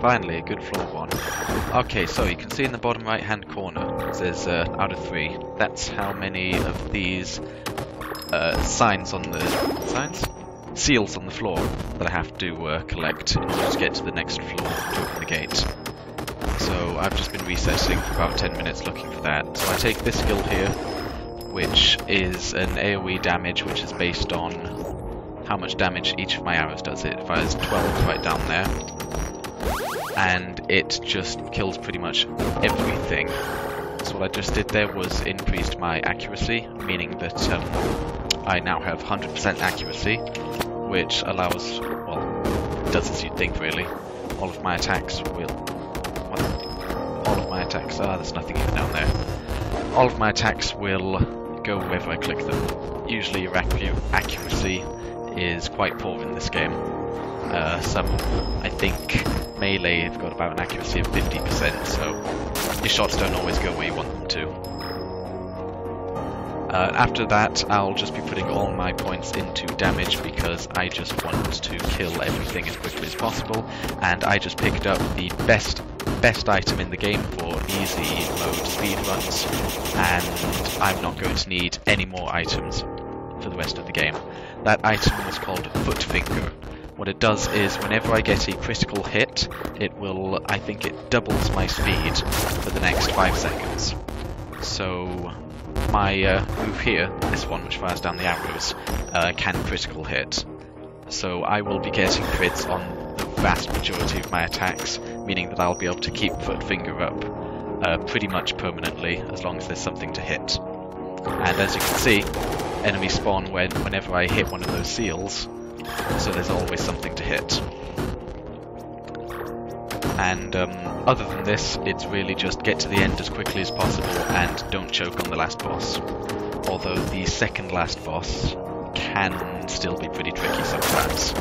finally, a good floor one. Okay, so you can see in the bottom right hand corner, it says out of 3. That's how many of these seals on the floor that I have to collect in order to get to the next floor to open the gate. So I've just been resetting for about 10 minutes looking for that. So I take this skill here, which is an AoE damage, which is based on how much damage each of my arrows does. It fires 12 right down there, and it just kills pretty much everything. So what I just did there was increased my accuracy, meaning that I now have 100% accuracy, which allows, well, does as you'd think really. All of my attacks will... all of my attacks... there's nothing even down there. All of my attacks will go wherever I click them. Usually your accuracy is quite poor in this game. I think melee have got about an accuracy of 50%, so your shots don't always go where you want them to. After that, I'll just be putting all my points into damage because I just want to kill everything as quickly as possible, and I just picked up the best item in the game for easy mode speedruns, and I'm not going to need any more items for the rest of the game. That item is called Foot Finger. What it does is whenever I get a critical hit, it will, I think it doubles my speed for the next 5 seconds. So my move here, this one which fires down the arrows, can critical hit. So I will be getting crits on the vast majority of my attacks, meaning that I'll be able to keep Foot Finger up pretty much permanently as long as there's something to hit. And as you can see, enemies spawn whenever I hit one of those seals, so there's always something to hit. And other than this, it's really just get to the end as quickly as possible and don't choke on the last boss. Although the second last boss can still be pretty tricky sometimes.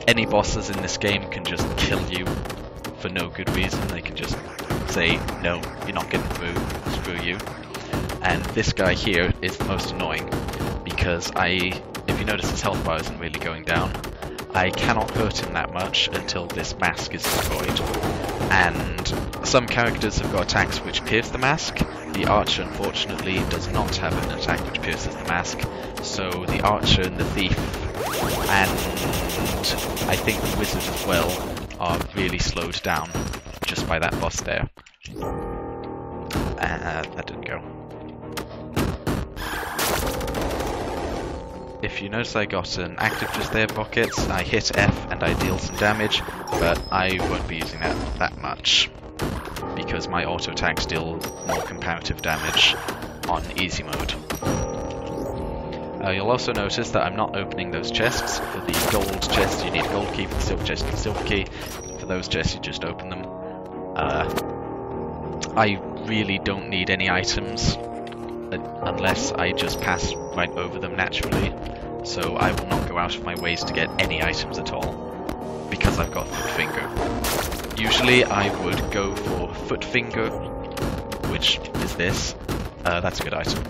Any bosses in this game can just kill you for no good reason. They can just say, no, you're not getting through, screw you. And this guy here is the most annoying because if you notice his health bar isn't really going down, I cannot hurt him that much until this mask is destroyed. And some characters have got attacks which pierce the mask. The archer unfortunately does not have an attack which pierces the mask. So the archer and the thief, and I think the wizard as well, are really slowed down just by that boss there. That didn't go. If you notice I got an active just there, Rockets, I hit F and I deal some damage, but I won't be using that much, because my auto attacks deal more comparative damage on easy mode. You'll also notice that I'm not opening those chests. For the gold chests you need a gold key, for the silver chest you need a silver key. For those chests you just open them. I really don't need any items unless I just pass right over them naturally, so I will not go out of my ways to get any items at all, because I've got Foot Finger. Usually I would go for Foot Finger, which is this, that's a good item,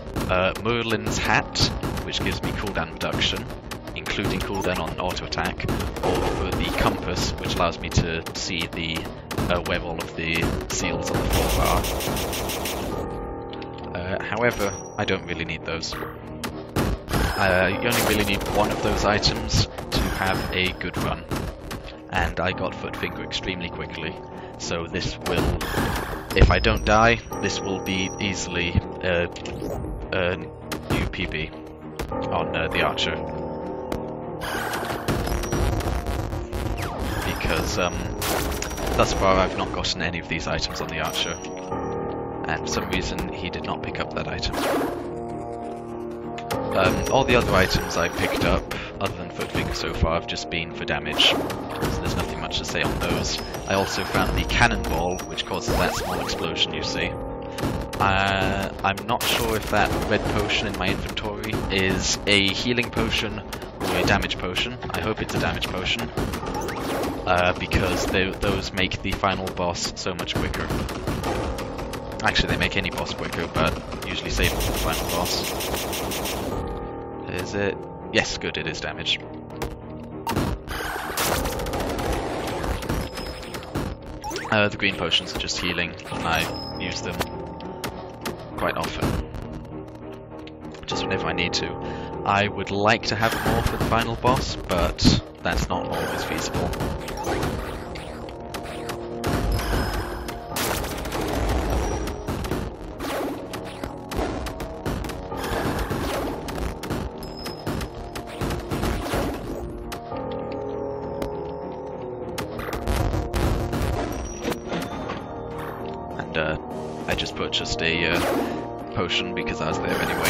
Merlin's Hat, which gives me cooldown reduction, including cooldown on auto attack, or for the Compass, which allows me to see the where all of the seals on the floor are. However, I don't really need those. You only really need one of those items to have a good run. And I got Foot Finger extremely quickly, so this will, if I don't die, this will be easily a new PB on the Archer. Because thus far I've not gotten any of these items on the Archer. And for some reason he did not pick up that item. All the other items I picked up, other than Foot Finger so far, have just been for damage, so there's nothing much to say on those. I also found the cannonball, which causes that small explosion you see. I'm not sure if that red potion in my inventory is a healing potion or a damage potion. I hope it's a damage potion, because those make the final boss so much quicker. Actually, they make any boss quicker, but usually save it for the final boss. Is it? Yes, good, it is damage. The green potions are just healing, and I use them quite often, just whenever I need to. I would like to have more for the final boss, but that's not always feasible. I just purchased a potion because I was there anyway.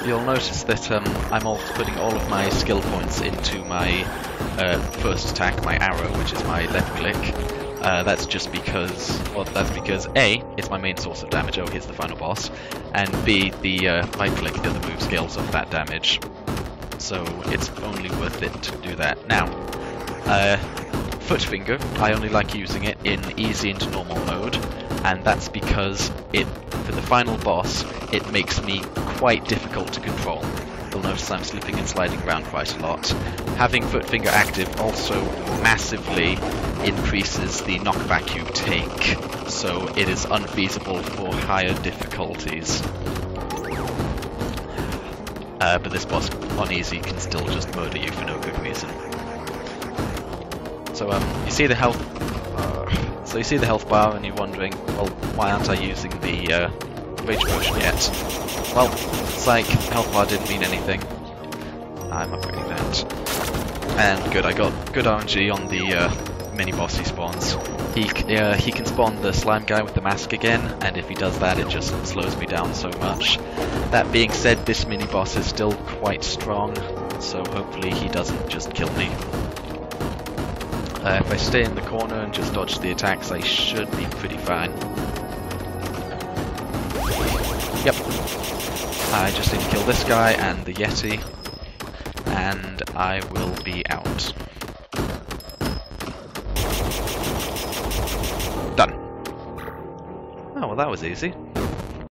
You'll notice that I'm also putting all of my skill points into my first attack, my arrow, which is my left click. That's just because, well, that's because A, it's my main source of damage. Oh, here's the final boss, and B, the right click doesn't move scales off that damage, so it's only worth it to do that. Now, foot finger, I only like using it in easy into normal mode, and that's because for the final boss, it makes me quite difficult to control. You'll notice I'm slipping and sliding around quite a lot. Having foot finger active also massively increases the knockback you take, so it is unfeasible for higher difficulties. But this boss on easy can still just murder you for no good reason. So you see the health. So you see the health bar, and you're wondering, well, why aren't I using the rage potion yet? Well, it's like health bar didn't mean anything. I'm upgrading that. And good, I got good RNG on the mini boss he spawns. He can spawn the slime guy with the mask again, and if he does that, it just slows me down so much. That being said, this mini boss is still quite strong, so hopefully he doesn't just kill me. If I stay in the corner and just dodge the attacks, I should be pretty fine. Yep. I just need to kill this guy and the Yeti, and I will be out. Done. Oh, well, that was easy.